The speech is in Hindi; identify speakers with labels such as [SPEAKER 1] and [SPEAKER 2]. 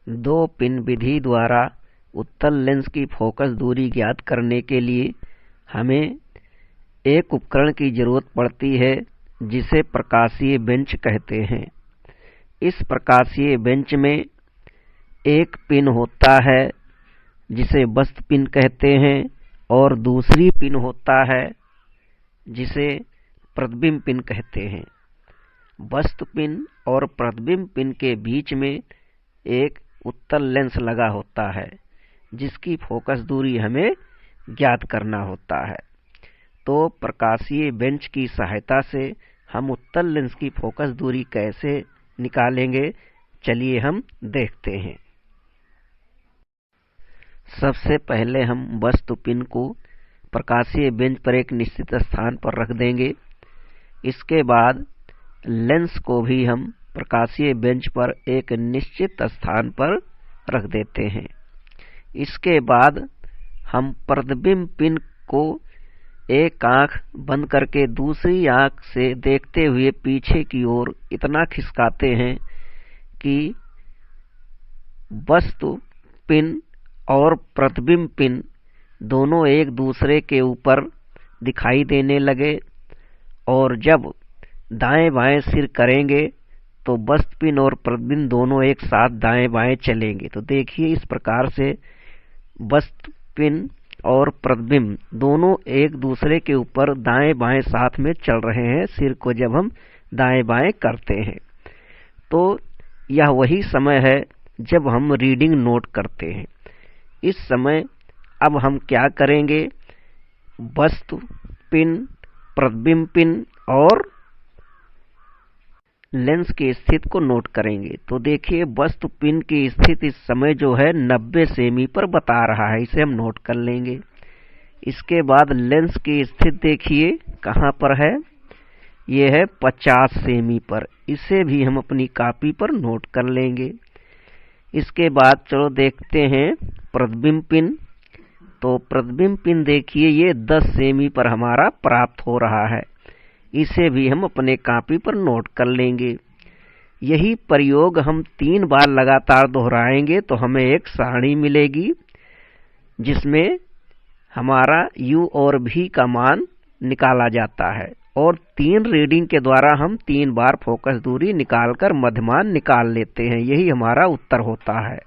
[SPEAKER 1] दो पिन विधि द्वारा उत्तल लेंस की फोकस दूरी ज्ञात करने के लिए हमें एक उपकरण की जरूरत पड़ती है जिसे प्रकाशीय बेंच कहते हैं। इस प्रकाशीय बेंच में एक पिन होता है जिसे वस्तु पिन कहते हैं और दूसरी पिन होता है जिसे प्रतिबिंब पिन कहते हैं। वस्तु पिन और प्रतिबिंब पिन के बीच में एक उत्तल लेंस लगा होता है जिसकी फोकस दूरी हमें ज्ञात करना होता है। तो प्रकाशीय बेंच की सहायता से हम उत्तल लेंस की फोकस दूरी कैसे निकालेंगे, चलिए हम देखते हैं। सबसे पहले हम वस्तु पिन को प्रकाशीय बेंच पर एक निश्चित स्थान पर रख देंगे। इसके बाद लेंस को भी हम प्रकाशीय बेंच पर एक निश्चित स्थान पर रख देते हैं। इसके बाद हम प्रतिबिंब पिन को एक आंख बंद करके दूसरी आंख से देखते हुए पीछे की ओर इतना खिसकाते हैं कि वस्तु पिन और प्रतिबिंब पिन दोनों एक दूसरे के ऊपर दिखाई देने लगे, और जब दाएं बाएं सिर करेंगे तो वस्तु पिन और प्रतिबिंब दोनों एक साथ दाएं बाएं चलेंगे। तो देखिए, इस प्रकार से वस्तु पिन और प्रतिबिंब दोनों एक दूसरे के ऊपर दाएं बाएं साथ में चल रहे हैं सिर को जब हम दाएं बाएं करते हैं। तो यह वही समय है जब हम रीडिंग नोट करते हैं। इस समय अब हम क्या करेंगे, वस्तु पिन, प्रतिबिंब पिन और लेंस की स्थिति को नोट करेंगे। तो देखिए, वस्तु पिन की स्थिति इस समय जो है 90 सेमी पर बता रहा है, इसे हम नोट कर लेंगे। इसके बाद लेंस की स्थिति देखिए कहाँ पर है, ये है 50 सेमी पर, इसे भी हम अपनी कॉपी पर नोट कर लेंगे। इसके बाद चलो देखते हैं प्रतिबिंब पिन। तो प्रतिबिंब पिन देखिए, ये 10 सेमी पर हमारा प्राप्त हो रहा है, इसे भी हम अपने कॉपी पर नोट कर लेंगे। यही प्रयोग हम 3 बार लगातार दोहराएंगे तो हमें एक सारणी मिलेगी जिसमें हमारा u और v का मान निकाला जाता है, और 3 रीडिंग के द्वारा हम 3 बार फोकस दूरी निकालकर मध्यमान निकाल लेते हैं। यही हमारा उत्तर होता है।